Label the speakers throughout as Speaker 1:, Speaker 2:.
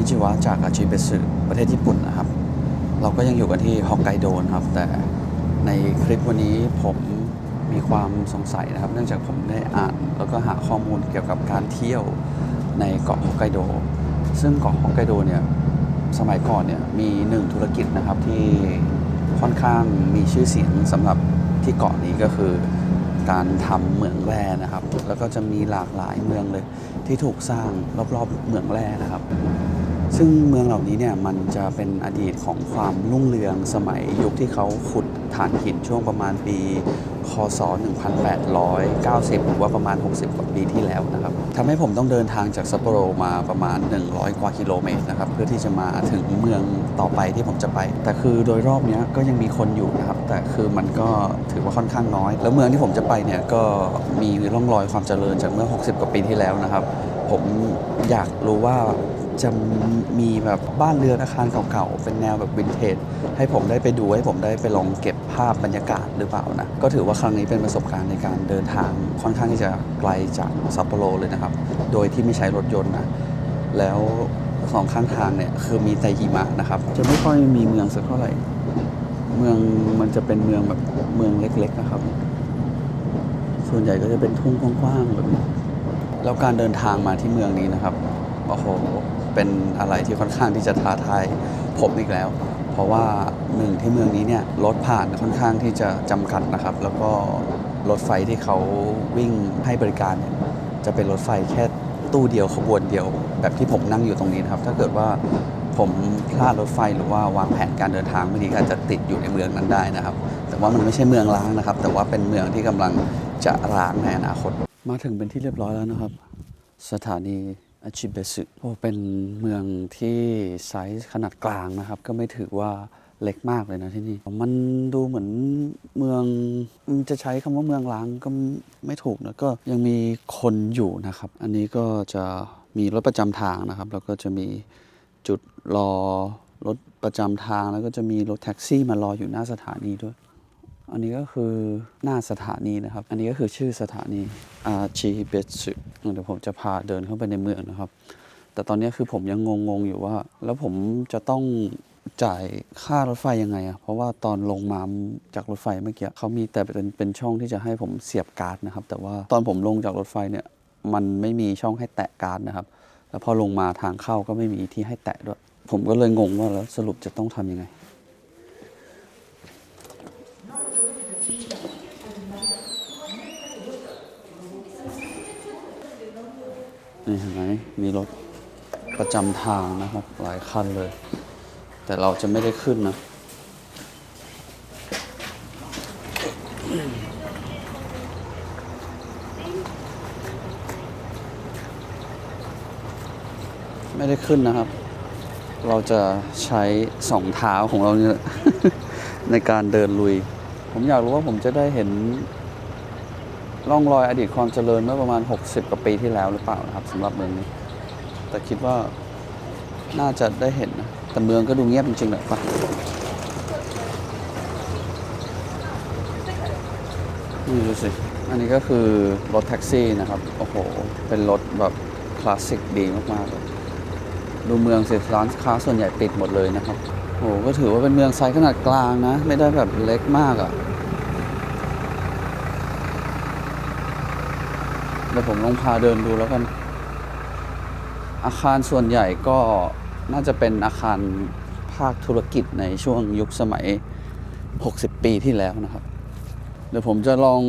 Speaker 1: นิจิวะจากอาชิเบสึประเทศญี่ปุ่นนะครับเราก็ยังอยู่กันที่ฮอกไกโดนะครับแต่ในคลิปวันนี้ผมมีความสงสัยนะครับเนื่องจากผมได้อ่านแล้วก็หาข้อมูลเกี่ยวกับการเที่ยวในเกาะฮอกไกโดซึ่งเกาะฮอกไกโดเนี่ยสมัยก่อนเนี่ยมีหนึ่งธุรกิจนะครับที่ค่อนข้างมีชื่อเสียงสำหรับที่เกาะนี้ก็คือการทำเหมืองแร่นะครับแล้วก็จะมีหลากหลายเมืองเลยที่ถูกสร้างรอบๆเหมืองแร่นะครับซึ่งเมืองเหล่านี้เนี่ยมันจะเป็นอดีตของความรุ่งเรืองสมัยยุคที่เขาขุดถ่านหินช่วงประมาณปีคศ1890หรือว่าประมาณ60กว่าปีที่แล้วนะครับทำให้ผมต้องเดินทางจากซัปโปโรมาประมาณ100กว่ากิโลเมตรนะครับเพื่อที่จะมาถึงเมืองต่อไปที่ผมจะไปแต่คือโดยรอบนี้ก็ยังมีคนอยู่นะครับแต่คือมันก็ถือว่าค่อนข้างน้อยแล้วเมืองที่ผมจะไปเนี่ยก็มีร่องรอยความเจริญจากเมื่อ60กว่าปีที่แล้วนะครับผมอยากรู้ว่าจะมีแบบบ้านเรือนอาคารเก่าๆเป็นแนวแบบวินเทจให้ผมได้ไปดูให้ผมได้ไปลองเก็บภาพบรรยากาศหรือเปล่านะก็ถือว่าครั้งนี้เป็นประสบการณ์ในการเดินทางค่อนข้างที่จะไกลจากซัปโปโรเลยนะครับโดยที่ไม่ใช้รถยนต์นะแล้วสองข้างทางเนี่ยคือมีแต่หิมะนะครับจะไม่ค่อยมีเมืองสักเท่าไหร่เมืองมันจะเป็นเมืองแบบเมืองเล็กๆนะครับส่วนใหญ่ก็จะเป็นทุ่งกว้างๆแบบนี้แล้วการเดินทางมาที่เมืองนี้นะครับโอ้โหเป็นอะไรที่ค่อนข้างที่จะท้าทายผมอีกแล้วเพราะว่าหนึ่งที่เมืองนี้เนี่ยรถผ่านค่อนข้างที่จะจำกัดนะครับแล้วก็รถไฟที่เขาวิ่งให้บริการเนี่ยจะเป็นรถไฟแค่ตู้เดียวขบวนเดียวแบบที่ผมนั่งอยู่ตรงนี้นะครับถ้าเกิดว่าผมพลาดรถไฟหรือว่าวางแผนการเดินทางไม่ดีก็อาจจะติดอยู่ในเมืองนั้นได้นะครับแต่ว่ามันไม่ใช่เมืองร้างนะครับแต่ว่าเป็นเมืองที่กำลังจะร้างในอนาคตมาถึงเป็นที่เรียบร้อยแล้วนะครับสถานีอาชิเบสึโอ้เป็นเมืองที่ไซส์ขนาดกลางนะครับก็ไม่ถือว่าเล็กมากเลยนะที่นี่มันดูเหมือนเมืองจะใช้คำว่าเมืองร้างก็ไม่ถูกนะก็ยังมีคนอยู่นะครับอันนี้ก็จะมีรถประจำทางนะครับแล้วก็จะมีจุดรอรถประจำทางแล้วก็จะมีรถแท็กซี่มารออยู่หน้าสถานีด้วยอันนี้ก็คือหน้าสถานีนะครับอันนี้ก็คือชื่อสถานีอาชิเบสึเดี๋ยวผมจะพาเดินเข้าไปในเมืองนะครับแต่ตอนนี้คือผมยังงงอยู่ว่าแล้วผมจะต้องจ่ายค่ารถไฟยังไงอะเพราะว่าตอนลงมาจากรถไฟเมื่อกี้เขามีแต่เป็นช่องที่จะให้ผมเสียบการ์ดนะครับแต่ว่าตอนผมลงจากรถไฟเนี่ยมันไม่มีช่องให้แตะการ์ดนะครับแล้วพอลงมาทางเข้าก็ไม่มีที่ให้แตะด้วยผมก็เลยงงว่าแล้วสรุปจะต้องทำยังไงนี่เห็นไหมมีรถประจำทางนะครับหลายคันเลยแต่เราจะไม่ได้ขึ้นนะไม่ได้ขึ้นนะครับเราจะใช้สองเท้าของเราเนี่ย ในการเดินลุยผมอยากรู้ว่าผมจะได้เห็นร่องรอยอดีตความเจริญเมื่อประมาณ60กว่าปีที่แล้วหรือเปล่านะครับสำหรับเมืองนี้แต่คิดว่าน่าจะได้เห็นนะแต่เมืองก็ดูเงียบจริงๆแหละป่ะนี่ดูสิอันนี้ก็คือรถแท็กซี่นะครับโอ้โหเป็นรถแบบคลาสสิกดีมากๆเลยดูเมืองสิร้านค้าส่วนใหญ่ปิดหมดเลยนะครับโอ้ก็ถือว่าเป็นเมืองไซส์ขนาดกลางนะไม่ได้แบบเล็กมากอ่ะเดี๋ยวผมลองพาเดินดูแล้วกันอาคารส่วนใหญ่ก็น่าจะเป็นอาคารภาคธุรกิจในช่วงยุคสมัย60ปีที่แล้วนะครับเดี๋ยวผมจะลอง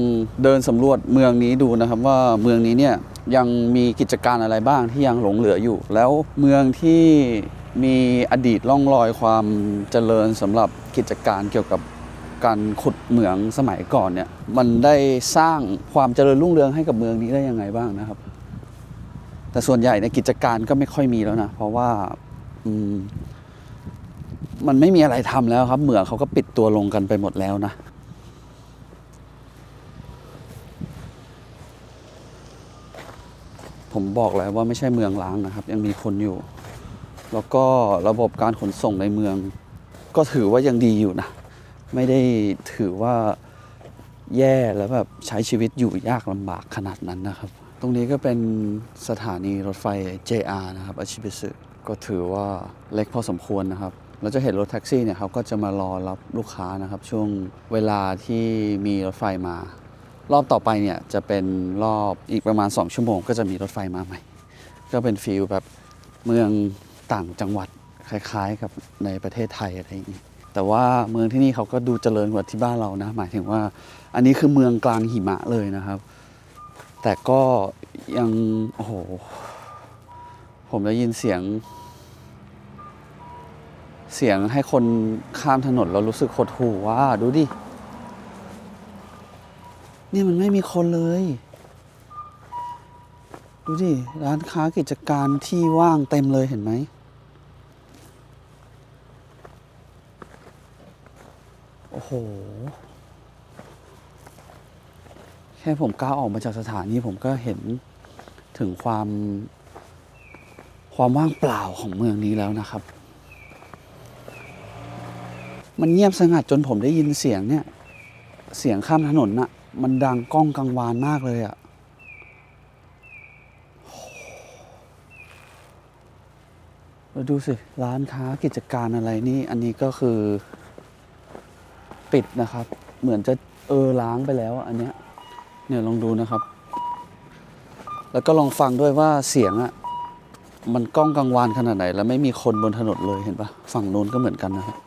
Speaker 1: เดินสำรวจเมืองนี้ดูนะครับว่าเมืองนี้เนี่ยยังมีกิจการอะไรบ้างที่ยังหลงเหลืออยู่แล้วเมืองที่มีอดีตร่องรอยความเจริญสำหรับกิจการเกี่ยวกับการขุดเหมืองสมัยก่อนเนี่ยมันได้สร้างความเจริญรุ่งเรืองให้กับเมืองนี้ได้ยังไงบ้างนะครับแต่ส่วนใหญ่ในกิจการก็ไม่ค่อยมีแล้วนะเพราะว่ามันไม่มีอะไรทำแล้วครับเหมืองเขาก็ปิดตัวลงกันไปหมดแล้วนะผมบอกแล้วว่าไม่ใช่เมืองร้างนะครับยังมีคนอยู่แล้วก็ระบบการขนส่งในเมืองก็ถือว่ายังดีอยู่นะไม่ได้ถือว่าแย่แล้วแบบใช้ชีวิตอยู่ยากลำบากขนาดนั้นนะครับตรงนี้ก็เป็นสถานีรถไฟ JR นะครับอาชิเบสึ ก็ถือว่าเล็กพอสมควรนะครับเราจะเห็นรถแท็กซี่เนี่ยเขาก็จะมารอรับลูกค้านะครับช่วงเวลาที่มีรถไฟมารอบต่อไปเนี่ยจะเป็นรอบอีกประมาณ2 ชั่วโมงก็จะมีรถไฟมาใหม่ก็เป็นฟีลแบบเมืองต่างจังหวัดคล้ายๆกับในประเทศไทยอะไรอย่างนี้แต่ว่าเมืองที่นี่เขาก็ดูเจริญกว่าที่บ้านเรานะหมายถึงว่าอันนี้คือเมืองกลางหิมะเลยนะครับแต่ก็ยังโอ้โหผมได้ยินเสียงให้คนข้ามถนนแล้วรู้สึกหดหู่ว่าดูดินี่มันไม่มีคนเลยดูดิร้านค้ากิจการที่ว่างเต็มเลยเห็นไหมโอ้โหแค่ผมก้าวออกมาจากสถานีผมก็เห็นถึงความว่างเปล่าของเมืองนี้แล้วนะครับมันเงียบสงัดจนผมได้ยินเสียงเนี่ยเสียงข้ามถนนน่ะมันดังก้องกังวานมากเลยอะแล้วดูสิร้านค้ากิจการอะไรนี่อันนี้ก็คือปิดนะครับเหมือนจะล้างไปแล้วอันเนี้ยเนี่ยลองดูนะครับแล้วก็ลองฟังด้วยว่าเสียงอะมันก้องกังวานขนาดไหนแล้วไม่มีคนบนถนนเลยเห็นปะฝั่งโน้นก็เหมือนกันนะครับ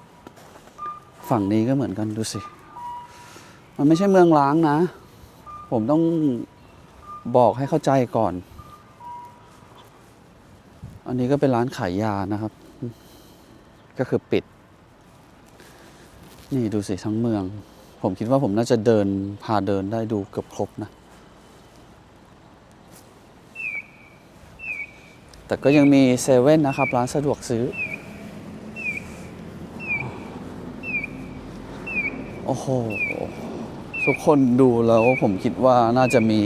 Speaker 1: ฝั่งนี้ก็เหมือนกันดูสิมันไม่ใช่เมืองร้างนะผมต้องบอกให้เข้าใจก่อนอันนี้ก็เป็นร้านขายยานะครับก็คือปิดนี่ดูสิทั้งเมืองผมคิดว่าผมน่าจะพาเดินได้ดูเกือบครบนะแต่ก็ยังมีเซเว่นนะครับร้านสะดวกซื้อโอ้โหทุกคนดูแล้วผมคิดว่าน่าจะมี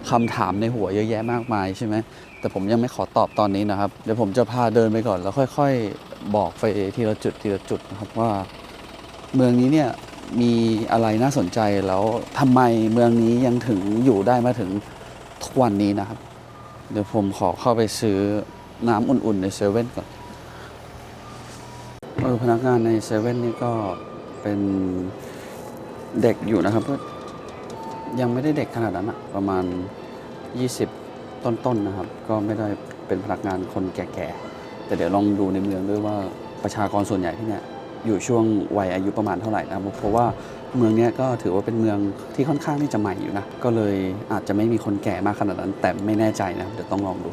Speaker 1: คำถามในหัวเยอะแยะมากมายใช่ไหมแต่ผมยังไม่ขอตอบตอนนี้นะครับเดี๋ยวผมจะพาเดินไปก่อนแล้วค่อยๆบอกไปทีละจุดนะครับว่าเมืองนี้เนี่ยมีอะไรน่าสนใจแล้วทำไมเมืองนี้ยังถึงอยู่ได้มาถึงทุกวันนี้นะครับเดี๋ยวผมขอเข้าไปซื้อน้ำอุ่นๆในเซเว่นก่อนพนักงานในเซเว่นนี่ก็เป็นเด็กอยู่นะครับก็ยังไม่ได้เด็กขนาดนั้นอะประมาณ20ต้นๆนะครับก็ไม่ได้เป็นพนักงานคนแก่ๆแต่เดี๋ยวลองดูในเมืองด้วยว่าประชากรส่วนใหญ่ที่เนี่ยอยู่ช่วงวัยอายุประมาณเท่าไหร่นะครับเพราะว่าเมืองนี้ก็ถือว่าเป็นเมืองที่ค่อนข้างที่จะใหม่อยู่นะก็เลยอาจจะไม่มีคนแก่มากขนาดนั้นแต่ไม่แน่ใจนะเดี๋ยวต้องลองดู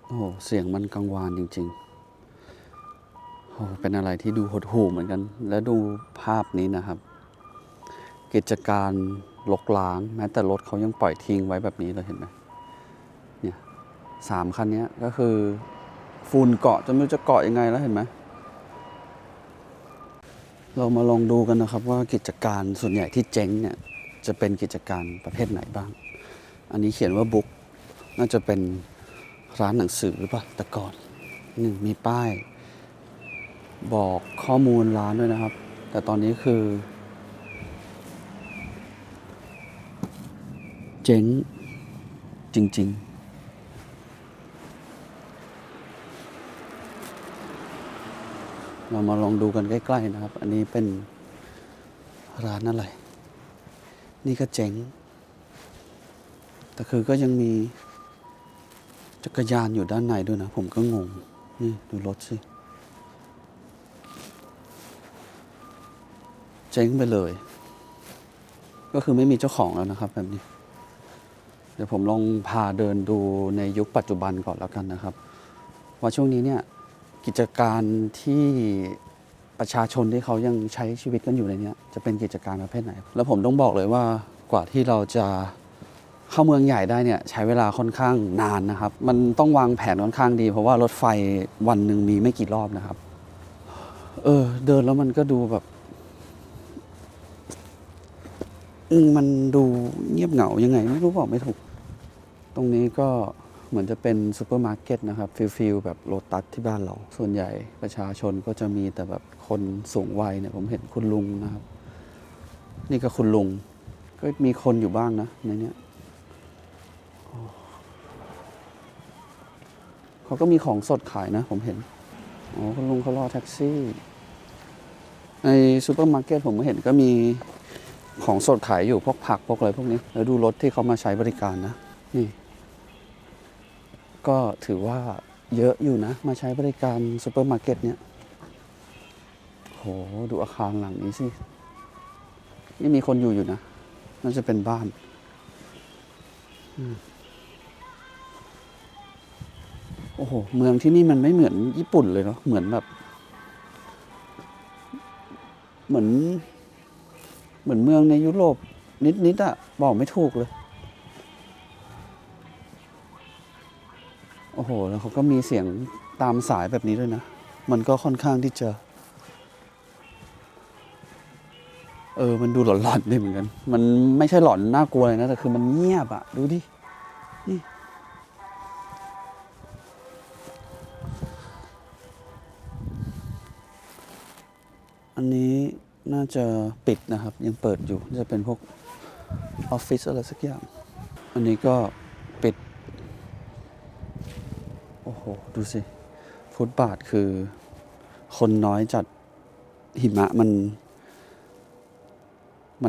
Speaker 1: โอ้เสียงมันกังวานจริงๆโอ้เป็นอะไรที่ดูหดหู่เหมือนกันแล้วดูภาพนี้นะครับกิจการรกร้างแม้แต่รถเขายังปล่อยทิ้งไว้แบบนี้เลยเห็นไหมเนี่ย3 คันนี้ก็คือฝุ่นเกาะจนไม่รู้จะเกาะยังไงแล้วเห็นไหมเรามาลองดูกันนะครับว่ากิจการส่วนใหญ่ที่เจ๊งเนี่ยจะเป็นกิจการประเภทไหนบ้างอันนี้เขียนว่าบุ๊กน่าจะเป็นร้านหนังสือหรือเปล่าแต่ก่อนนี่มีป้ายบอกข้อมูลร้านด้วยนะครับแต่ตอนนี้คือเจ๊งจริงๆเรามาลองดูกันใกล้ๆนะครับอันนี้เป็นร้านอะไรนี่ก็เจ๊งแต่คือก็ยังมีจักรยานอยู่ด้านในด้วยนะผมก็งงนี่ดูรถสิเจ๊งไปเลยก็คือไม่มีเจ้าของแล้วนะครับแบบนี้เดี๋ยวผมลองพาเดินดูในยุคปัจจุบันก่อนแล้วกันนะครับว่าช่วงนี้เนี่ยกิจการที่ประชาชนที่เขายังใช้ชีวิตกันอยู่ในนี้จะเป็นกิจการประเภทไหนแล้วผมต้องบอกเลยว่ากว่าที่เราจะเข้าเมืองใหญ่ได้เนี่ยใช้เวลาค่อนข้างนานนะครับมันต้องวางแผนค่อนข้างดีเพราะว่ารถไฟวันหนึ่งมีไม่กี่รอบนะครับเดินแล้วมันก็ดูแบบมันดูเงียบเหงายังไงไม่รู้บอกไม่ถูกตรงนี้ก็เหมือนจะเป็นซูเปอร์มาร์เก็ตนะครับฟิลแบบโลตัสที่บ้านเราส่วนใหญ่ประชาชนก็จะมีแต่แบบคนสูงวัยเนี่ยผมเห็นคุณลุงนะครับนี่ก็คุณลุงก็มีคนอยู่บ้างนะในนี้ เขาก็มีของสดขายนะผมเห็นอ๋อคุณลุงเขารอแท็กซี่ในซูเปอร์มาร์เก็ตผมก็เห็นก็มีของสดขายอยู่พวกผักพวกอะไรพวกนี้แล้วดูรถที่เขามาใช้บริการนะนี่ก็ถือว่าเยอะอยู่นะมาใช้บริการซูเปอร์มาร์เก็ตเนี่ยโหดูอาคารหลังนี้สินี่มีคนอยู่นะน่าจะเป็นบ้านโอ้โหเมืองที่นี่มันไม่เหมือนญี่ปุ่นเลยเนาะเหมือนแบบเหมือนเมืองในยุโรปนิดๆอะบอกไม่ถูกเลยโอ้โหแล้วเขาก็มีเสียงตามสายแบบนี้ด้วยนะมันก็ค่อนข้างที่จะมันดูหลอนๆดีเหมือนกันมันไม่ใช่หลอนน่ากลัวเลยนะแต่คือมันเงียบอะดูดินี่อันนี้น่าจะปิดนะครับยังเปิดอยู่จะเป็นพวกออฟฟิศอะไรสักอย่างอันนี้ก็ปิดโอ้โหดูสิฟุตบาทคือคนน้อยจัดหิมะมั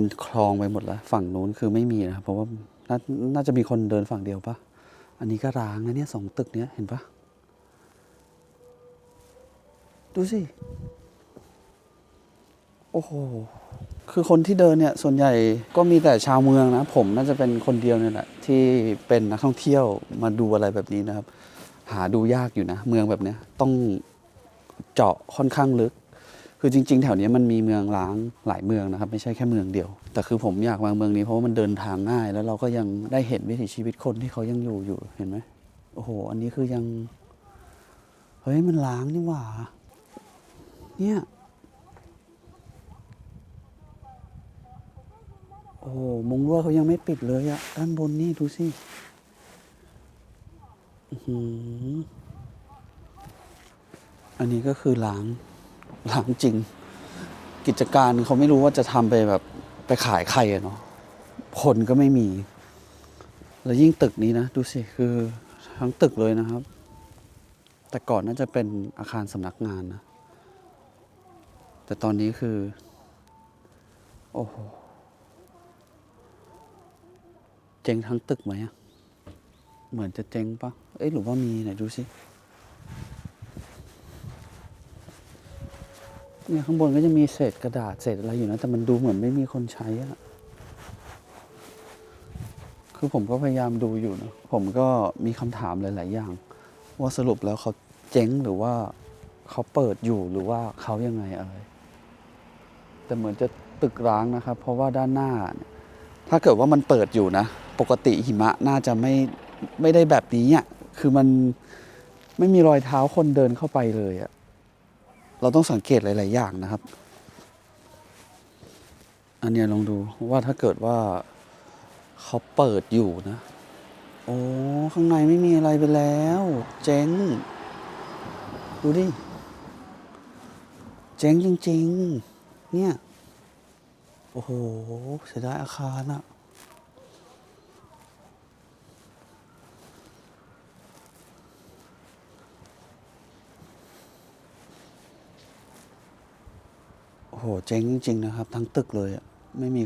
Speaker 1: นคลองไปหมดแล้วฝั่งนู้นคือไม่มีนะครับเพราะว่าน่าจะมีคนเดินฝั่งเดียวปะอันนี้ก็ร้างนะเนี่ย2 ตึกเนี้ยเห็นปะดูสิโอ้โหคือคนที่เดินเนี่ยส่วนใหญ่ก็มีแต่ชาวเมืองนะผมน่าจะเป็นคนเดียวเนี่ยแหละที่เป็นนักท่องเที่ยวมาดูอะไรแบบนี้นะครับหาดูยากอยู่นะเมืองแบบเนี้ยต้องเจาะค่อนข้างลึกคือจริงๆแถวนี้มันมีเมืองร้างหลายเมืองนะครับไม่ใช่แค่เมืองเดียวแต่คือผมอยากมาเมืองนี้เพราะว่ามันเดินทางง่ายแล้วเราก็ยังได้เห็นวิถีชีวิตคนที่เขายังอยู่เห็นไหมโอ้โหอันนี้คือยังเฮ้ยมันร้างนี่หว่าเนี่ยโอ้โหมุงลวดเขายังไม่ปิดเลยอะด้านบนนี่ดูสิอันนี้ก็คือล้างจริงกิจการเขาไม่รู้ว่าจะทำไปแบบไปขายใครอะเนาะคนก็ไม่มีแล้วยิ่งตึกนี้นะดูสิคือทั้งตึกเลยนะครับแต่ก่อนน่าจะเป็นอาคารสำนักงานนะแต่ตอนนี้คือโอ้โหเจ๊งทั้งตึกไหมอะเหมือนจะเจ๊งปะเอ๊ะหรือว่ามีไหนดูสิเนี่ยข้างบนก็จะมีเศษกระดาษเศษอะไรอยู่นะแต่มันดูเหมือนไม่มีคนใช้อะคือผมก็พยายามดูอยู่นะผมก็มีคำถามหลายๆอย่างว่าสรุปแล้วเขาเจ๊งหรือว่าเขาเปิดอยู่หรือว่าเขายังไงอะไรแต่เหมือนจะตึกร้างนะครับเพราะว่าด้านหน้าเนี่ยถ้าเกิดว่ามันเปิดอยู่นะปกติหิมะน่าจะไม่ได้แบบนี้อ่ะคือมันไม่มีรอยเท้าคนเดินเข้าไปเลยอ่ะเราต้องสังเกตหลายๆอย่างนะครับอันนี้ลองดูว่าถ้าเกิดว่าเขาเปิดอยู่นะโอ้ข้างในไม่มีอะไรไปแล้วเจ๊งดูดิเจ๊งจริงๆเนี่ยโอ้โหเสียดายอาคารอะโอ้โหเจ๊งจริงๆนะครับทั้งตึกเลยอะไม่มี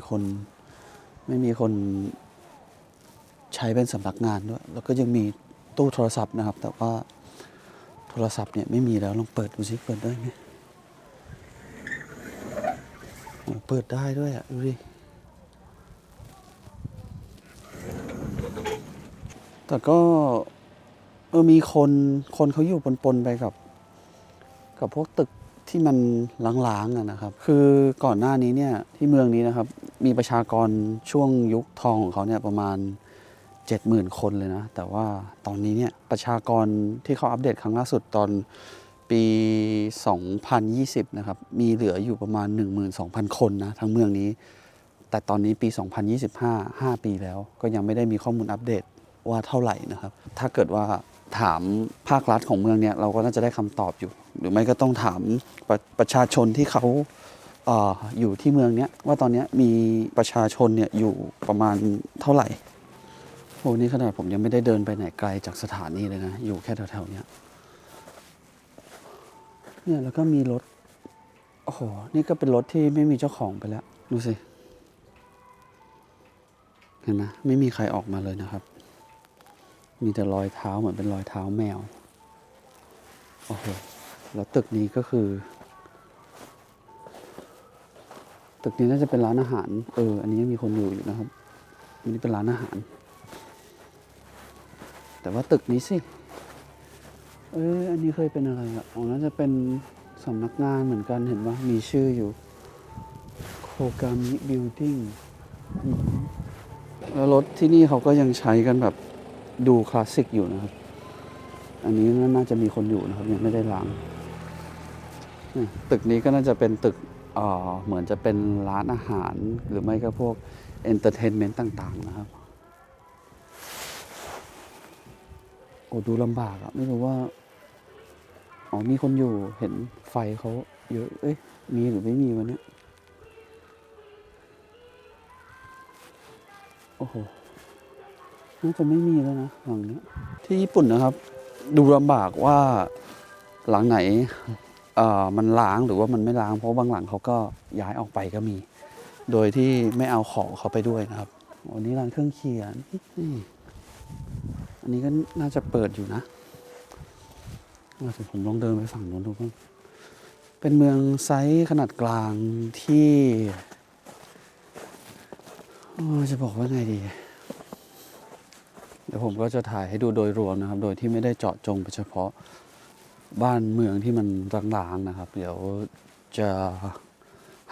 Speaker 1: คนใช้เป็นสำนักงานด้วยแล้วก็ยังมีตู้โทรศัพท์นะครับแต่ว่าโทรศัพท์เนี่ยไม่มีแล้วลองเปิดดูซิเปิดได้ไหมโอ้เปิดได้ด้วยอะดูดิแต่ก็มีคนเขาอยู่ปนๆไปกับพวกตึกที่มันล้างๆอะนะครับคือก่อนหน้านี้เนี่ยที่เมืองนี้นะครับมีประชากรช่วงยุคทองของเขาเนี่ยประมาณ 70,000 คนเลยนะแต่ว่าตอนนี้เนี่ยประชากรที่เขาอัปเดตครั้งล่าสุดตอนปี 2020 นะครับมีเหลืออยู่ประมาณ 12,000 คนนะทั้งเมืองนี้แต่ตอนนี้ปี 2025 5 ปีแล้วก็ยังไม่ได้มีข้อมูลอัปเดตว่าเท่าไหร่นะครับถ้าเกิดว่าถามภาครัฐของเมืองเนี่ยเราก็น่าจะได้คำตอบอยู่หรือไม่ก็ต้องถามประชาชนที่เขาอยู่ที่เมืองนี้ว่าตอนนี้มีประชาชนเนี่ยอยู่ประมาณเท่าไหร่ โหนี่ขนาดผมยังไม่ได้เดินไปไหนไกลจากสถานีเลยนะ อยู่แค่แถวๆเนี้ยเนี่ยแล้วก็มีรถ โอ้โห นี่ก็เป็นรถที่ไม่มีเจ้าของไปแล้ว ดูสิ เห็นไหมไม่มีใครออกมาเลยนะครับ มีแต่รอยเท้าเหมือนเป็นรอยเท้าแมว โอ้โห แล้วตึกนี้ก็คือ ตึกนี้น่าจะเป็นร้านอาหาร อันนี้ยังมีคนอยู่นะครับ อันนี้เป็นร้านอาหาร แต่ว่าตึกนี้สิ อันนี้เคยเป็นอะไรอ่ะน่าจะเป็นสำนักงานเหมือนกัน เห็นว่ามีชื่ออยู่โคกามิบิลดิ้งแล้วรถที่นี่เขาก็ยังใช้กันแบบดูคลาสสิกอยู่นะครับ อันนี้น่าจะมีคนอยู่นะครับยังไม่ได้ล้างตึกนี้ก็น่าจะเป็นตึกเหมือนจะเป็นร้านอาหารหรือไม่ก็พวกเอนเตอร์เทนเมนต์ต่างๆนะครับโอ้ดูลำบากอะไม่รู้ว่ามีคนอยู่เห็นไฟเขาเยอะมีหรือไม่มีวันนี้โอ้โหน่าจะไม่มีแล้วนะหลังนี้ที่ญี่ปุ่นนะครับดูลำบากว่าหลังไหนมันล้างหรือว่ามันไม่ล้างเพราะบางหลังเขาก็ย้ายออกไปก็มีโดยที่ไม่เอาของเขาไปด้วยนะครับวันนี้ร้านเครื่องเขียนอันนี้ก็น่าจะเปิดอยู่นะเดี๋ยวผมลองเดินไปฝั่งโน้นดูบ้างเป็นเมืองไซส์ขนาดกลางที่จะบอกว่าไงดีเดี๋ยวผมก็จะถ่ายให้ดูโดยรวมนะครับโดยที่ไม่ได้เจาะจงไปเฉพาะบ้านเมืองที่มันร้างๆนะครับเดี๋ยวจะ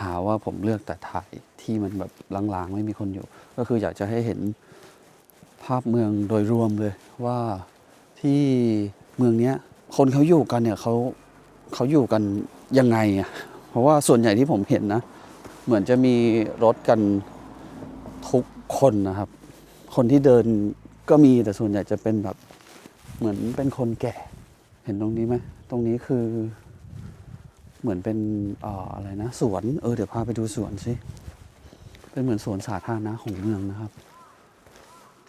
Speaker 1: หาว่าผมเลือกแต่ถ่ายที่มันแบบล้างๆไม่มีคนอยู่ก็คืออยากจะให้เห็นภาพเมืองโดยรวมเลยว่าที่เมืองนี้คนเขาอยู่กันเนี่ยเขาอยู่กันยังไงอ่ะเพราะว่าส่วนใหญ่ที่ผมเห็นนะเหมือนจะมีรถกันทุกคนนะครับคนที่เดินก็มีแต่ส่วนใหญ่จะเป็นแบบเหมือนเป็นคนแก่เห็นตรงนี้ไหมตรงนี้คือเหมือนเป็นอะไรนะสวนเดี๋ยวพาไปดูสวนสิเป็นเหมือนสวนสาธารณะของเมืองนะครับ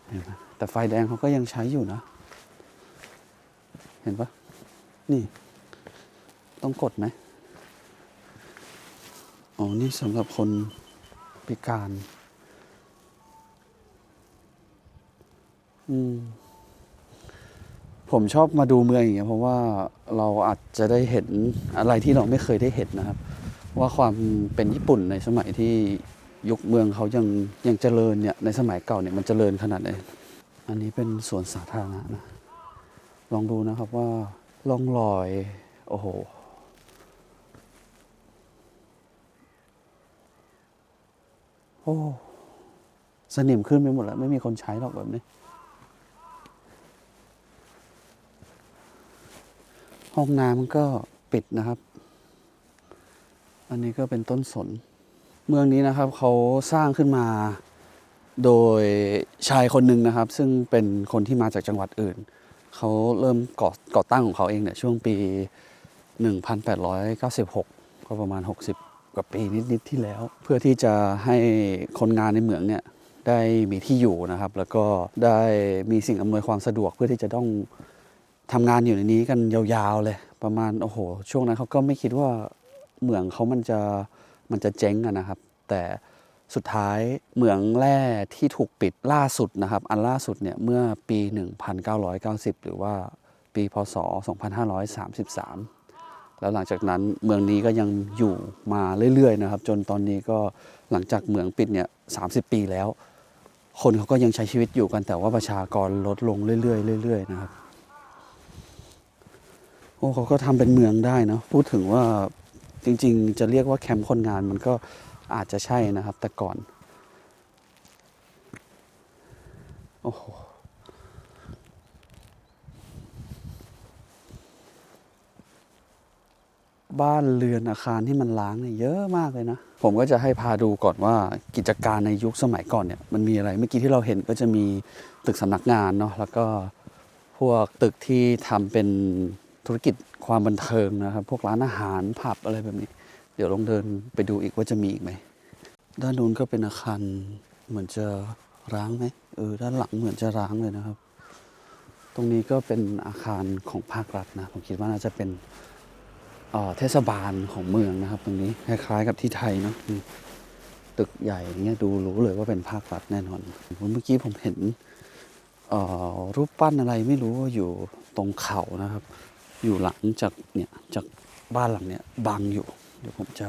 Speaker 1: เห็นไหมแต่ไฟแดงเขาก็ยังใช้อยู่นะเห็นปะนี่ต้องกดไหมนี่สำหรับคนพิการผมชอบมาดูเมืองอย่างเงี้ยเพราะว่าเราอาจจะได้เห็นอะไรที่เราไม่เคยได้เห็นนะครับว่าความเป็นญี่ปุ่นในสมัยที่ยุคเมืองเขายังเจริญเนี่ยในสมัยเก่าเนี่ยมันเจริญขนาดไหนอันนี้เป็นสวนสาธารณะนะลองดูนะครับว่าล่องรอยโอ้โหสนิมขึ้นไปหมดแล้วไม่มีคนใช้หรอกแบบนี้ห้องน้ำก็ปิดนะครับอันนี้ก็เป็นต้นสนเมืองนี้นะครับเขาสร้างขึ้นมาโดยชายคนหนึ่งนะครับซึ่งเป็นคนที่มาจากจังหวัดอื่นเขาเริ่มก่อตั้งของเขาเองเนี่ยช่วงปี 1896 ก็ประมาณ60 กว่าปีนิดๆที่แล้วเพื่อที่จะให้คนงานในเมืองเนี่ยได้มีที่อยู่นะครับแล้วก็ได้มีสิ่งอำนวยความสะดวกเพื่อที่จะต้องทำงานอยู่ในนี้กันยาวๆเลยประมาณช่วงนั้นเขาก็ไม่คิดว่าเหมืองเขามันจะเจ๊งนะครับแต่สุดท้ายเหมืองแร่ที่ถูกปิดล่าสุดนะครับอันล่าสุดเนี่ยเมื่อปี 1990 หรือว่าปีพศ 2533 แล้วหลังจากนั้นเมืองนี้ก็ยังอยู่มาเรื่อยๆนะครับจนตอนนี้ก็หลังจากเหมืองปิดเนี่ย30 ปีแล้วคนเขาก็ยังใช้ชีวิตอยู่กันแต่ว่าประชากรลดลงเรื่อยๆเรื่อยๆนะครับเขาก็ทำเป็นเมืองได้นะพูดถึงว่าจริงๆจะเรียกว่าแคมป์คนงานมันก็อาจจะใช่นะครับแต่ก่อนบ้านเรือนอาคารที่มันล้างเนี่ยเยอะมากเลยนะผมก็จะให้พาดูก่อนว่ากิจการในยุคสมัยก่อนเนี่ยมันมีอะไรเมื่อกี้ที่เราเห็นก็จะมีตึกสำนักงานเนาะแล้วก็พวกตึกที่ทำเป็นธุรกิจความบันเทิงนะครับพวกร้านอาหารผับอะไรแบบนี้เดี๋ยวลองเดินไปดูอีกว่าจะมีอีกไหมด้านนู้นก็เป็นอาคารเหมือนจะร้างไหม ด้านหลังเหมือนจะร้างเลยนะครับ ตรงนี้ก็เป็นอาคารของภาครัฐนะผมคิดว่าน่าจะเป็นเทศบาลของเมืองนะครับ ตรงนี้คล้ายๆกับที่ไทยเนาะตึกใหญ่อย่างเงี้ยดูรู้เลยว่าเป็นภาครัฐแน่นอนเมื่อกี้ผมเห็นรูปปั้นอะไรไม่รู้ว่าอยู่ตรงเขานะครับ อยู่หลังจากบ้านหลังเนี้ยบังอยู่เดี๋ยวผมจะ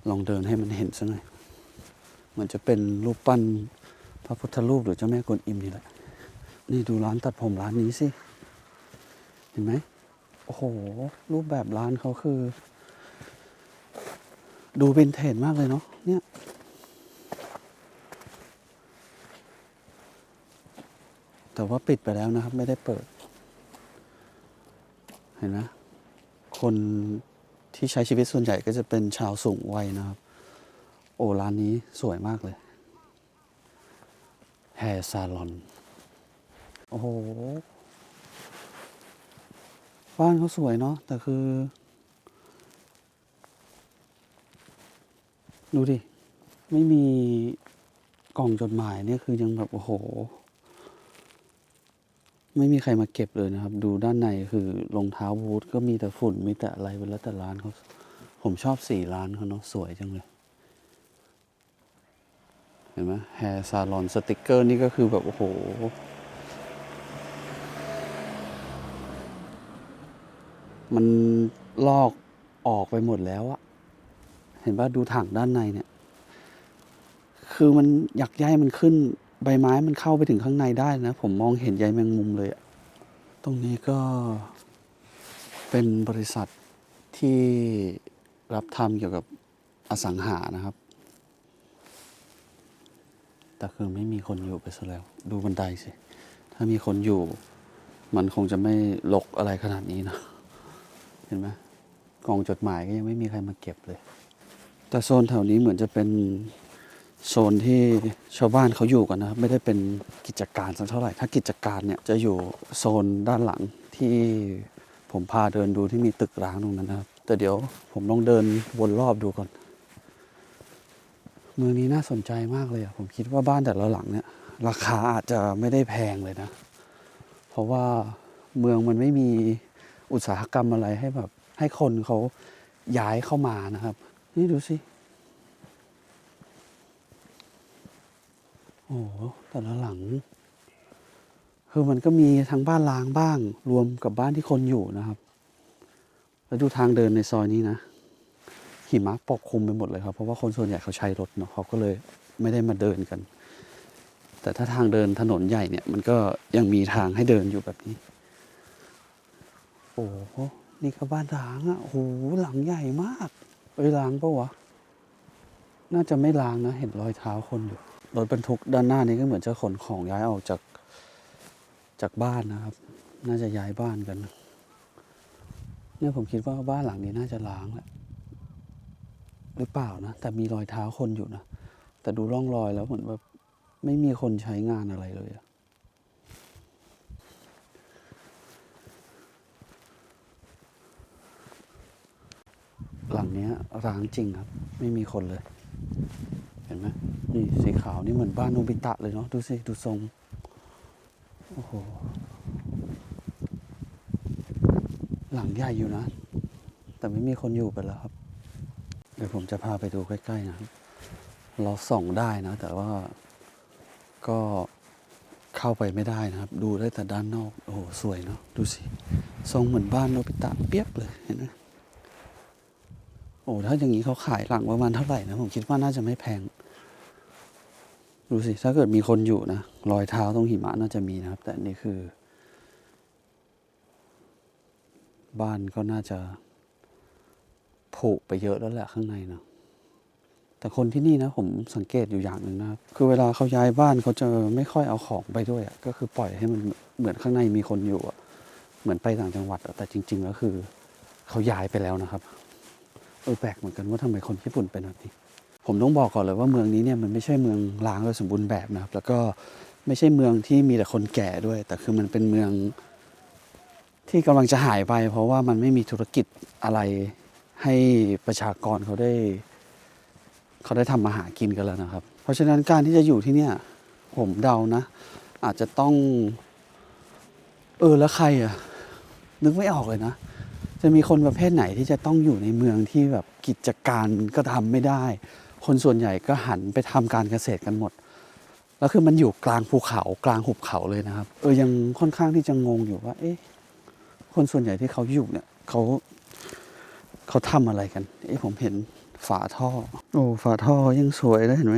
Speaker 1: ลองเดินให้มันเห็นสักหน่อยเหมือนจะเป็นรูปปั้นพระพุทธรูปหรือเจ้าแม่กวนอิมนี่แหละนี่ดูร้านตัดผมร้านนี้สิเห็นไหมโอ้โหรูปแบบร้านเขาคือดูวินเทจมากเลยเนาะเนี่ยแต่ว่าปิดไปแล้วนะครับไม่ได้เปิดเห็นไหมคนที่ใช้ชีวิตส่วนใหญ่ก็จะเป็นชาวสูงวัยนะครับโอ้ร้านนี้สวยมากเลยแฮร์ซาลอนโอ้โหบ้านเขาสวยเนาะแต่คือดูดิไม่มีกล่องจดหมายเนี่ยคือยังแบบโอ้โหไม่มีใครมาเก็บเลยนะครับดูด้านในคือรองเท้าบูทก็มีแต่ฝุ่นมีแต่อะไรไปแล้วแต่ร้านเขาผมชอบสีร้านเขาเนาะสวยจังเลยเห็นไหมแฮร์ซาลอนสติกเกอร์นี่ก็คือแบบโอ้โหมันลอกออกไปหมดแล้วอะเห็นว่าดูถังด้านในเนี่ยคือมันหยักใยมันขึ้นใบไม้มันเข้าไปถึงข้างในได้นะผมมองเห็นใยแมงมุมเลยอะตรงนี้ก็เป็นบริษัทที่รับทำเกี่ยวกับอสังหานะครับแต่คือไม่มีคนอยู่ไปซะแล้วดูบันไดสิถ้ามีคนอยู่มันคงจะไม่รกอะไรขนาดนี้นะเห็นไหมกล่องจดหมายก็ยังไม่มีใครมาเก็บเลยแต่โซนแถวนี้เหมือนจะเป็นโซนที่ชาวบ้านเขาอยู่กันนะครับไม่ได้เป็นกิจการสักเท่าไหร่ถ้ากิจการเนี่ยจะอยู่โซนด้านหลังที่ผมพาเดินดูที่มีตึกร้างตรงนั้นนะครับแต่เดี๋ยวผมลองเดินวนรอบดูก่อนเมืองนี้น่าสนใจมากเลยผมคิดว่าบ้านแต่ละหลังเนี่ยราคาอาจจะไม่ได้แพงเลยนะเพราะว่าเมืองมันไม่มีอุตสาหกรรมอะไรให้แบบให้คนเขาย้ายเข้ามานะครับนี่ดูสิโอ้โหแต่ละหลังคือมันก็มีทั้งบ้านล้างบ้างรวมกับบ้านที่คนอยู่นะครับแล้วดูทางเดินในซอยนี้นะหิมะปกคลุมไปหมดเลยครับเพราะว่าคนส่วนใหญ่เขาใช้รถเนาะเขาก็เลยไม่ได้มาเดินกันแต่ถ้าทางเดินถนนใหญ่เนี่ยมันก็ยังมีทางให้เดินอยู่แบบนี้โอ้โหนี่ก็บ้านร้างอ่ะโอ้โหหลังใหญ่มากล้างปะวะน่าจะไม่ล้างนะเห็นรอยเท้าคนอยู่รถบรรทุกด้านหน้านี้ก็เหมือนจะขนของย้ายออกจากบ้านนะครับน่าจะย้ายบ้านกันเนี่ยผมคิดว่าบ้านหลังนี้น่าจะล้างแหละหรือเปล่านะแต่มีรอยเท้าคนอยู่นะแต่ดูร่องรอยแล้วเหมือนแบบไม่มีคนใช้งานอะไรเลยหลังนี้ร้างจริงครับไม่มีคนเลยเห็นไหมนี่สีขาวนี่เหมือนบ้านโนบิตะเลยเนาะดูสิดูทรงโอ้โหหลังใหญ่อยู่นะแต่ไม่มีคนอยู่ไปแล้วครับเดี๋ยวผมจะพาไปดูใกล้ๆนะครับเราส่องได้นะแต่ว่าก็เข้าไปไม่ได้นะครับดูได้แต่ด้านนอกโอ้โหสวยเนาะดูสิทรงเหมือนบ้านโนบิตะเปียบเลยเห็นไหมโอ้ถ้าอย่างนี้เขาขายหลังประมาณเท่าไหร่นะผมคิดว่าน่าจะไม่แพงดูสิถ้าเกิดมีคนอยู่นะรอยเท้าตรงหิมะน่าจะมีนะครับแต่นี่คือบ้านก็น่าจะผุไปเยอะแล้วแหละข้างในนะแต่คนที่นี่นะผมสังเกตอยู่อย่างหนึ่งนะครับคือเวลาเขาย้ายบ้านเขาจะไม่ค่อยเอาของไปด้วยก็คือปล่อยให้มันเหมือนข้างในมีคนอยู่เหมือนไปต่างจังหวัดแต่จริงๆแล้วคือเขาย้ายไปแล้วนะครับแปลกเหมือนกันว่าทำไมคนญี่ปุ่นเป็นแบบนี้ผมต้องบอกก่อนเลยว่าเมืองนี้เนี่ยมันไม่ใช่เมืองล้างโดยสมบูรณ์แบบนะครับแล้วก็ไม่ใช่เมืองที่มีแต่คนแก่ด้วยแต่คือมันเป็นเมืองที่กำลังจะหายไปเพราะว่ามันไม่มีธุรกิจอะไรให้ประชากรเขาได้ทำมาหากินกันแล้วนะครับเพราะฉะนั้นการที่จะอยู่ที่เนี่ย ผมเดานะ อาจจะต้องแล้วใครอะนึกไม่ออกเลยนะ จะมีคนประเภทไหนที่จะต้องอยู่ในเมืองที่แบบกิจการก็ทำไม่ได้ คนส่วนใหญ่ก็หันไปทำการเกษตรกันหมด แล้วคือมันอยู่กลางภูเขากลางหุบเขาเลยนะครับยังค่อนข้างที่จะงงอยู่ว่า คนส่วนใหญ่ที่เขาอยู่เนี่ยเขาทำอะไรกันผมเห็นฝาท่อฝาท่อยังสวยเลยเห็นไหม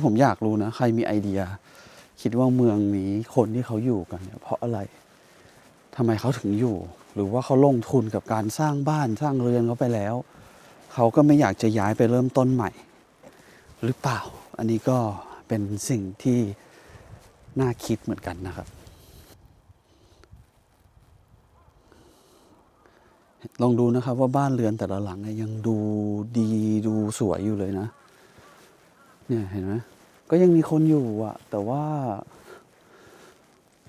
Speaker 1: ผมอยากรู้นะใครมีไอเดียคิดว่าเมืองนี้คนที่เขาอยู่กันเนี่ยเพราะอะไรทำไมเขาถึงอยู่ หรือว่าเขาลงทุนกับการสร้างบ้านสร้างเรือนเขาไปแล้วเขาก็ไม่อยากจะย้ายไปเริ่มต้นใหม่หรือเปล่าอันนี้ก็เป็นสิ่งที่น่าคิดเหมือนกันนะครับลองดูนะครับว่าบ้านเรือนแต่ละหลังยังดูดีดูสวยอยู่เลยนะเนี่ยเห็นไหมก็ยังมีคนอยู่อะแต่ว่า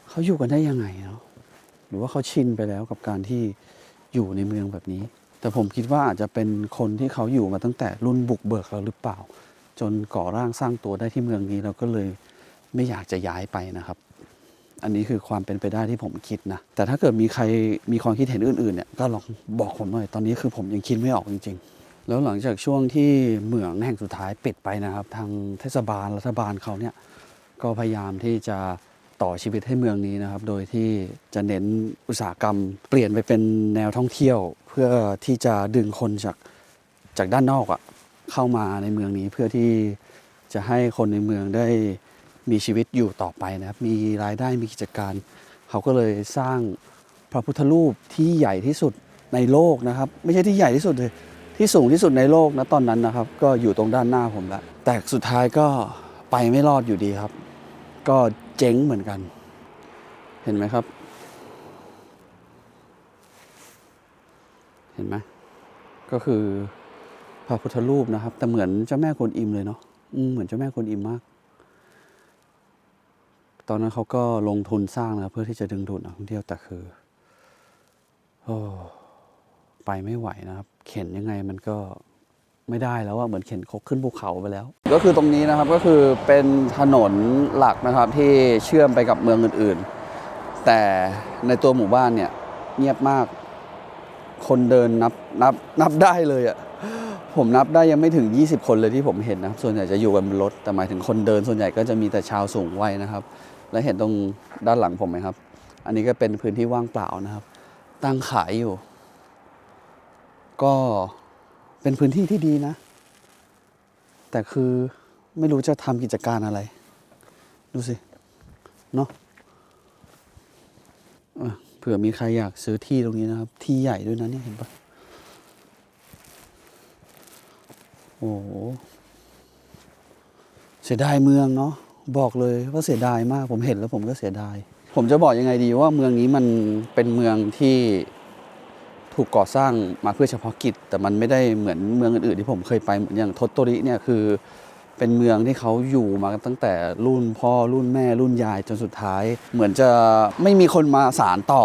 Speaker 1: เขาอยู่กันได้ยังไงเนาะหรือว่าเขาชินไปแล้วกับการที่อยู่ในเมืองแบบนี้แต่ผมคิดว่าอาจจะเป็นคนที่เขาอยู่มาตั้งแต่รุ่นบุกเบิกเราหรือเปล่าจนก่อร่างสร้างตัวได้ที่เมืองนี้เราก็เลยไม่อยากจะย้ายไปนะครับอันนี้คือความเป็นไปได้ที่ผมคิดนะแต่ถ้าเกิดมีใครมีความคิดเห็นอื่นๆเนี่ยก็ลองบอกผมหน่อยตอนนี้คือผมยังคิดไม่ออกจริงๆแล้วหลังจากช่วงที่เหมืองแห่งสุดท้ายปิดไปนะครับทางเทศบาลรัฐบาลเขาเนี่ยก็พยายามที่จะต่อชีวิตให้เมืองนี้นะครับโดยที่จะเน้นอุตสาหกรรมเปลี่ยนไปเป็นแนวท่องเที่ยวเพื่อที่จะดึงคนจากด้านนอกเข้ามาในเมืองนี้เพื่อที่จะให้คนในเมืองได้มีชีวิตอยู่ต่อไปนะครับมีรายได้มีกิจการเขาก็เลยสร้างพระพุทธรูปที่ใหญ่ที่สุดในโลกนะครับไม่ใช่ที่ใหญ่ที่สุดเลยที่สูงที่สุดในโลกนะตอนนั้นนะครับก็อยู่ตรงด้านหน้าผมแล้วแต่สุดท้ายก็ไปไม่รอดอยู่ดีครับก็เจ๊งเหมือนกันเห็นไหมครับเห็นไหมก็คือพระพุทธรูปนะครับแต่เหมือนเจ้าแม่กวนอิมเลยเนาะเหมือนเจ้าแม่กวนอิมมากตอนนั้นเขาก็ลงทุนสร้างนะเพื่อที่จะดึงดูดนักท่องเที่ยวแต่คือไปไม่ไหวนะครับเข็นยังไงมันก็ไม่ได้แล้วเหมือนเข็นคกขึ้นภูเขาไปแล้วก็คือตรงนี้นะครับก็คือเป็นถนนหลักนะครับที่เชื่อมไปกับเมืองอื่นๆแต่ในตัวหมู่บ้านเนี่ยเงียบมากคนเดินนับได้เลยผมนับได้ยังไม่ถึง20คนเลยที่ผมเห็นนะส่วนใหญ่จะอยู่กันบนรถแต่หมายถึงคนเดินส่วนใหญ่ก็จะมีแต่ชาวสูงวัยนะครับและเห็นตรงด้านหลังผมไหมครับอันนี้ก็เป็นพื้นที่ว่างเปล่านะครับตั้งขายอยู่ก็เป็นพื้นที่ที่ดีนะแต่คือไม่รู้จะทำกิจการอะไรดูสิเนาะเผื่อมีใครอยากซื้อที่ตรงนี้นะครับที่ใหญ่ด้วยนะเนี่ยเห็นปะโอ้เสียดายเมืองเนาะบอกเลยว่าเสียดายมากผมเห็นแล้วผมก็เสียดายผมจะบอกยังไงดีว่าเมืองนี้มันเป็นเมืองที่ถูกก่อสร้างมาเพื่อเฉพาะกิจแต่มันไม่ได้เหมือนเมืองอื่นๆที่ผมเคยไปเหมือนอย่างโทโตริเนี่ยคือเป็นเมืองที่เขาอยู่มาตั้งแต่รุ่นพ่อรุ่นแม่รุ่นยายจนสุดท้ายเหมือนจะไม่มีคนมาสานต่อ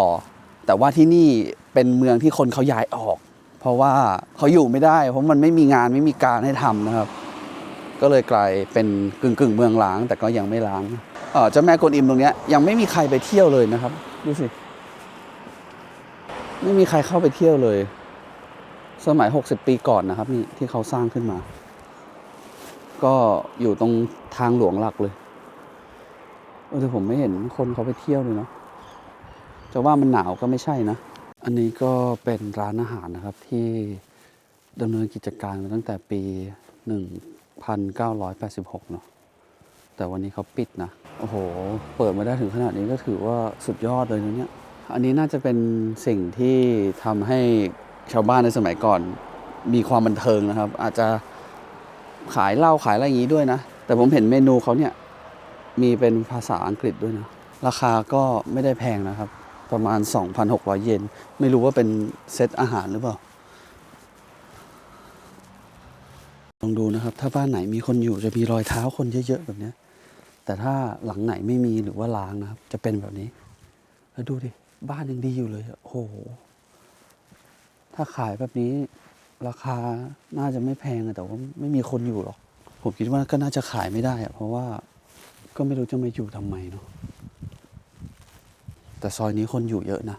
Speaker 1: แต่ว่าที่นี่เป็นเมืองที่คนเขาย้ายออกเพราะว่าเขาอยู่ไม่ได้เพราะมันไม่มีงานไม่มีการให้ทำนะครับก็เลยกลายเป็นกึ่งเมืองล้างแต่ก็ยังไม่ล้างเจ้าแม่กวนอิมตรงนี้ยังไม่มีใครไปเที่ยวเลยนะครับดูสิไม่มีใครเข้าไปเที่ยวเลยสมัย60 ปีก่อนนะครับนี่ที่เขาสร้างขึ้นมาก็อยู่ตรงทางหลวงหลักเลยแต่ผมไม่เห็นคนเขาไปเที่ยวเลยเนาะจะว่ามันหนาวก็ไม่ใช่นะอันนี้ก็เป็นร้านอาหารนะครับที่ดำเนินกิจการมาตั้งแต่ปี1986เนาะแต่วันนี้เขาปิดนะโอ้โหเปิดมาได้ถึงขนาดนี้ก็ถือว่าสุดยอดเลยนะเนี่ยอันนี้น่าจะเป็นสิ่งที่ทำให้ชาวบ้านในสมัยก่อนมีความบันเทิงนะครับอาจจะขายเหล้าขายอะไรอย่างนี้ด้วยนะแต่ผมเห็นเมนูเขาเนี่ยมีเป็นภาษาอังกฤษด้วยนะราคาก็ไม่ได้แพงนะครับประมาณ 2,600 เยนไม่รู้ว่าเป็นเซตอาหารหรือเปล่าลองดูนะครับถ้าบ้านไหนมีคนอยู่จะมีรอยเท้าคนเยอะๆแบบนี้แต่ถ้าหลังไหนไม่มีหรือว่าล้างนะครับจะเป็นแบบนี้แล้วดูดิบ้านยังดีอยู่เลยโอ้โหถ้าขายแบบนี้ราคาน่าจะไม่แพงแต่ว่าไม่มีคนอยู่หรอก ผมคิดว่าก็น่าจะขายไม่ได้อะเพราะว่าก็ไม่รู้จะมาอยู่ทำไมเนาะแต่ซอยนี้คนอยู่เยอะนะ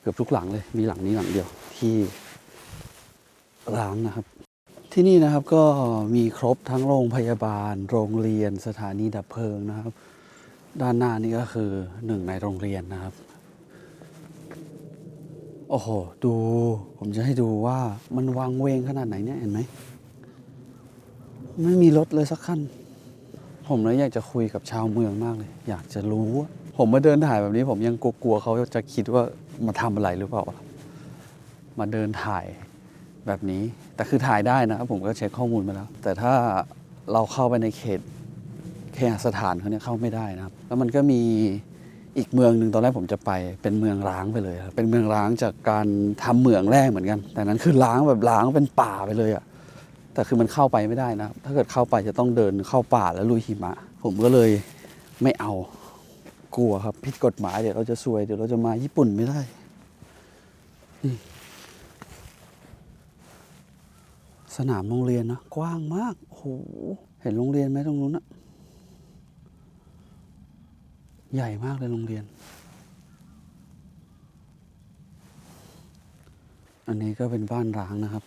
Speaker 1: เกือบทุกหลังเลยมีหลังนี้หลังเดียวที่ร้างนะครับที่นี่นะครับก็มีครบทั้งโรงพยาบาลโรงเรียนสถานีดับเพลิงนะครับด้านหน้านี่ก็คือหนึ่งในโรงเรียนนะครับโอ้โหดูผมจะให้ดูว่ามันวังเวงขนาดไหนเนี่ยเห็นไหมไม่มีรถเลยสักคันผมเลยอยากจะคุยกับชาวเมืองมากเลยอยากจะรู้ว่าผมมาเดินถ่ายแบบนี้ผมยังกลัวๆเขาจะคิดว่ามาทำอะไรหรือเปล่ามาเดินถ่ายแบบนี้แต่คือถ่ายได้นะครับผมก็เช็คข้อมูลมาแล้วแต่ถ้าเราเข้าไปในเขตเคหสถานเขาเนี่ยเข้าไม่ได้นะครับแล้วมันก็มีอีกเมืองหนึ่งตอนแรกผมจะไปเป็นเมืองร้างไปเลยครับเป็นเมืองร้างจากการทำเหมืองแร่เหมือนกันแต่นั้นคือร้างแบบร้างเป็นป่าไปเลยอะแต่คือมันเข้าไปไม่ได้นะถ้าเกิดเข้าไปจะต้องเดินเข้าป่าแล้วลุยหิมะผมก็เลยไม่เอากลัวครับผิดกฎหมายเดี๋ยวเราจะซวยเดี๋ยวเราจะมาญี่ปุ่นไม่ได้นี่สนามโรงเรียนนะกว้างมากโอ้โหเห็นโรงเรียนไหมตรงนู้นอะใหญ่มากเลยโรงเรียนอันนี้ก็เป็นบ้านร้างนะครับ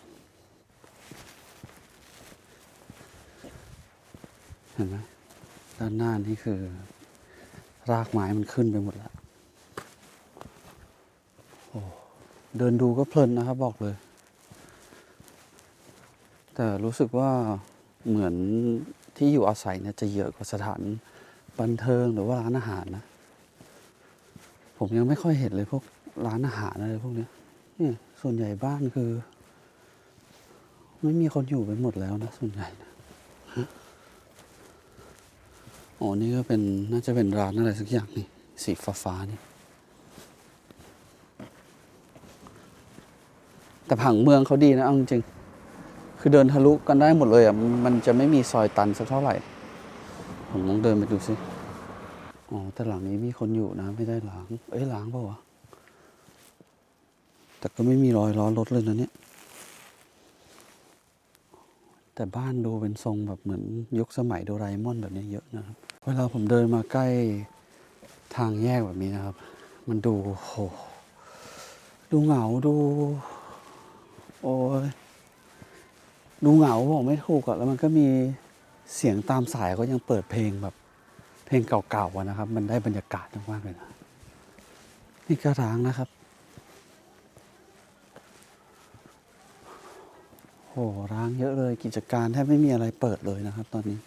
Speaker 1: เห็นไหมด้านหน้านี่คือรากไม้มันขึ้นไปหมดแล้วโอ้เดินดูก็เพลินนะครับบอกเลยแต่รู้สึกว่าเหมือนที่อยู่อาศัยเนี่ยจะเยอะกว่าสถานบันเทิงหรือว่าร้านอาหารนะผมยังไม่ค่อยเห็นเลยพวกร้านอาหารอะไรพวกนี้เนี่ยส่วนใหญ่บ้านคือไม่มีคนอยู่ไปหมดแล้วนะส่วนใหญ่นะอ๋อนี่ก็เป็นน่าจะเป็นร้านอะไรสักอย่างนี่สีฟ้าๆนี่แต่ผังเมืองเขาดีนะเอาจริงๆคือเดินทะลุกันได้หมดเลยอ่ะมันจะไม่มีซอยตันสักเท่าไหร่ผมลองเดินไปดูซิอ๋อแต่หลังนี้มีคนอยู่นะไม่ได้ล้างล้างเปล่าวะแต่ก็ไม่มีรอยล้อรถเลยนะเนี่ยแต่บ้านดูเป็นทรงแบบเหมือนยุคสมัยโดราเอมอนแบบนี้เยอะนะครับเวลาผมเดินมาใกล้ทางแยกแบบนี้นะครับมันดูโหดูเหงาดูโอ้ยดูเหงาบอกไม่ถูกอะแล้วมันก็มีเสียงตามสายก็ยังเปิดเพลงแบบเพลงเก่าๆนะครับมันได้บรรยากาศมากๆเลยนะนี่ก็ร้างนะครับโหร้างเยอะเลยกิจการแทบไม่มีอะไรเปิดเลยนะครับตอนนี้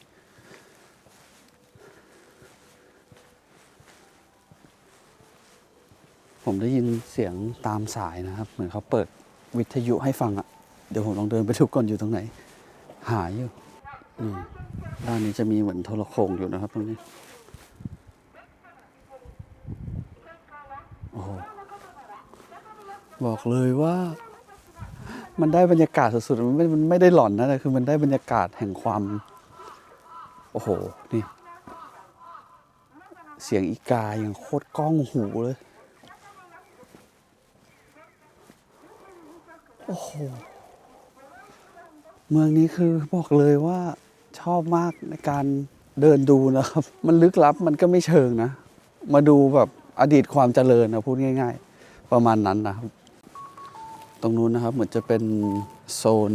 Speaker 1: ผมได้ยินเสียงตามสายนะครับเหมือนเขาเปิดวิทยุให้ฟังอะเดี๋ยวผมลองเดินไปดูก่อนอยู่ตรงไหนหาอยู่ด้านนี้จะมีเหมือนโทรโข่งอยู่นะครับตรงนี้โอ้บอกเลยว่ามันได้บรรยากาศสุดๆมันไม่ได้หลอนนะแต่คือมันได้บรรยากาศแห่งความโอ้โหนี่เสียงอีกาอย่างโคตรก้องหูเลยโอ้โหเมืองนี้คือบอกเลยว่าชอบมากในการเดินดูนะครับมันลึกลับมันก็ไม่เชิงนะมาดูแบบอดีตความเจริญนะพูดง่ายๆประมาณนั้นนะครับตรงนู้นนะครับเหมือนจะเป็นโซน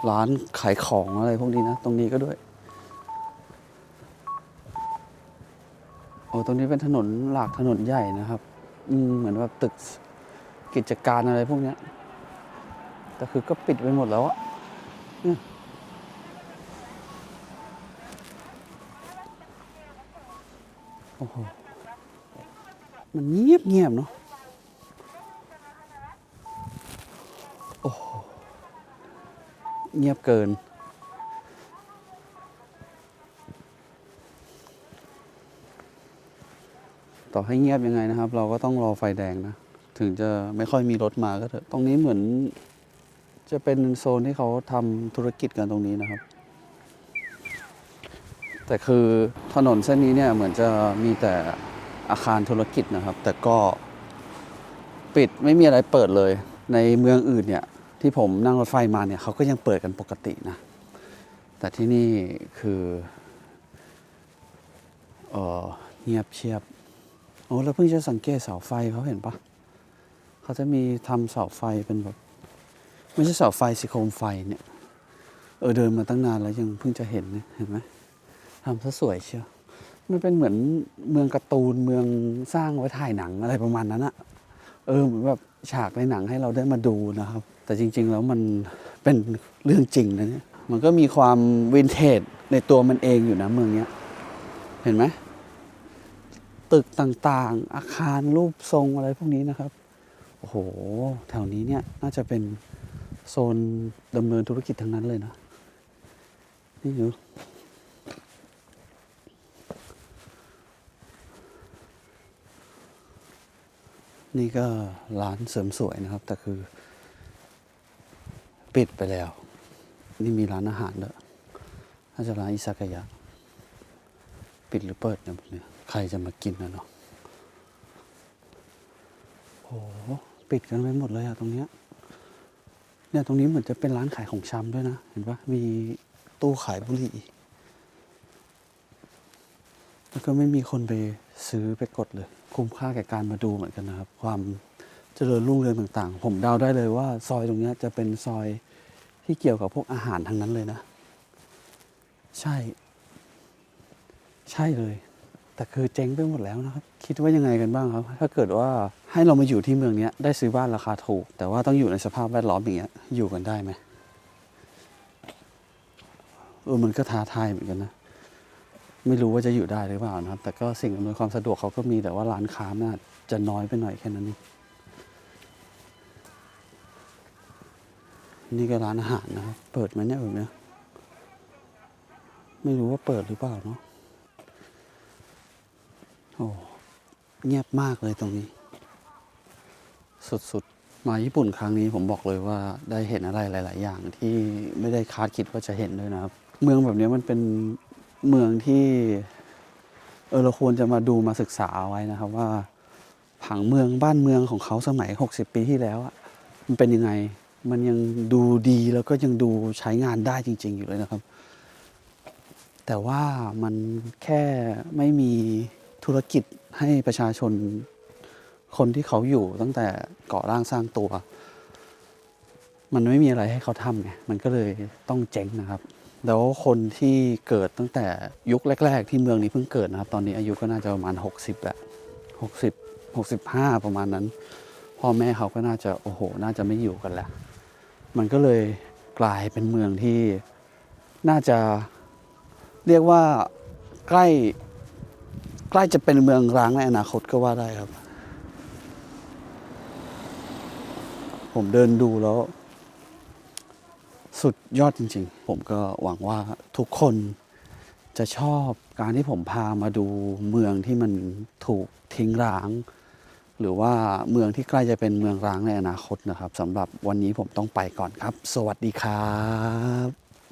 Speaker 1: ร้านขายของอะไรพวกนี้นะตรงนี้ก็ด้วยโอ้ตรงนี้เป็นถนนหลักถนนใหญ่นะครับเหมือนแบบตึกกิจการอะไรพวกนี้แต่คือก็ปิดไปหมดแล้วอะโอ้โหมันเงียบเนาะโอ้เงียบเกินต่อให้เงียบยังไงนะครับเราก็ต้องรอไฟแดงนะถึงจะไม่ค่อยมีรถมาก็เถอะตรงนี้เหมือนจะเป็นโซนที่เขาทำธุรกิจกันตรงนี้นะครับแต่คือถนนเส้นนี้เนี่ยเหมือนจะมีแต่อาคารธุรกิจนะครับแต่ก็ปิดไม่มีอะไรเปิดเลยในเมืองอื่นเนี่ยที่ผมนั่งรถไฟมาเนี่ยเขาก็ยังเปิดกันปกตินะ แต่ที่นี่คือเงียบเชียบโอ้แล้วเพิ่งจะสังเกตเสาไฟเขาเห็นปะเขาจะมีทำเสาไฟเป็นแบบไม่ใช่เสาไฟสิโคมไฟเนี่ยเดินมาตั้งนานแล้วยังเพิ่งจะเห็นเนี่ยเห็นไหมทำซะสวยเชียวมันเป็นเหมือนเมืองการ์ตูนเมืองสร้างไว้ถ่ายหนังอะไรประมาณนั้นอะเหมือนแบบฉากในหนังให้เราได้มาดูนะครับแต่จริงๆแล้วมันเป็นเรื่องจริงนะเนี่ยมันก็มีความวินเทจในตัวมันเองอยู่นะเมืองเนี้ยเห็นไหมตึกต่างๆอาคารรูปทรงอะไรพวกนี้นะครับโอ้โหแถวนี้เนี่ยน่าจะเป็นโซนดำเนินธุรกิจทั้งนั้นเลยนะนี่ดูนี่ก็ร้านเสริมสวยนะครับแต่คือปิดไปแล้วนี่มีร้านอาหารด้วยน่าจะร้านอิซากายะปิดหรือเปิดเนี่ยใครจะมากินนะเนาะโอ้ปิดกันไปหมดเลยอะตรงเนี้ยเนี่ยตรงนี้เหมือนจะเป็นร้านขายของชำด้วยนะเห็นปะมีตู้ขายบุหรี่แล้วก็ไม่มีคนไปซื้อไปกดเลยคุ้มค่าแก่การมาดูเหมือนกันนะครับความเจริญรุ่งเรืองต่างๆผมเดาได้เลยว่าซอยตรงนี้จะเป็นซอยที่เกี่ยวกับพวกอาหารทั้งนั้นเลยนะใช่เลยแต่คือเจ๊งไปหมดแล้วนะครับคิดว่ายังไงกันบ้างครับถ้าเกิดว่าให้เรามาอยู่ที่เมืองนี้ได้ซื้อบ้านราคาถูกแต่ว่าต้องอยู่ในสภาพแวดล้อมอย่างเงี้ยอยู่กันได้ไหมมันก็ท้าทายเหมือนกันนะไม่รู้ว่าจะอยู่ได้หรือเปล่านะครับแต่ก็สิ่งอำนวยความสะดวกเขาก็มีแต่ว่าร้านค้าน่าจะน้อยไปหน่อยแค่นั้นเองนี่ก็ร้านอาหารนะครับเปิดไหมเนี่ยแบบเนี้ยไม่รู้ว่าเปิดหรือเปล่าเนาะโอ้เงียบมากเลยตรงนี้สุดๆมาญี่ปุ่นครั้งนี้ผมบอกเลยว่าได้เห็นอะไรหลายๆอย่างที่ไม่ได้คาดคิดว่าจะเห็นด้วยนะครับเมืองแบบนี้มันเป็นเมืองที่เราควรจะมาดูมาศึกษาเอาไว้นะครับว่าผังเมืองบ้านเมืองของเขาสมัย60 ปีที่แล้วมันเป็นยังไงมันยังดูดีแล้วก็ยังดูใช้งานได้จริงๆอยู่เลยนะครับแต่ว่ามันแค่ไม่มีธุรกิจให้ประชาชนคนที่เขาอยู่ตั้งแต่ก่อร่างสร้างตัวมันไม่มีอะไรให้เขาทำไงมันก็เลยต้องเจ๊งนะครับแล้วคนที่เกิดตั้งแต่ยุคแรกๆที่เมืองนี้เพิ่งเกิดนะครับตอนนี้อายุก็น่าจะประมาณ60แล้ว65ประมาณนั้นพ่อแม่เขาก็น่าจะน่าจะไม่อยู่กันแล้วมันก็เลยกลายเป็นเมืองที่น่าจะเรียกว่าใกล้จะเป็นเมืองร้างในอนาคตก็ว่าได้ครับผมเดินดูแล้วสุดยอดจริงๆผมก็หวังว่าทุกคนจะชอบการที่ผมพามาดูเมืองที่มันถูกทิ้งร้างหรือว่าเมืองที่ใกล้จะเป็นเมืองร้างในอนาคตนะครับสำหรับวันนี้ผมต้องไปก่อนครับสวัสดีครับ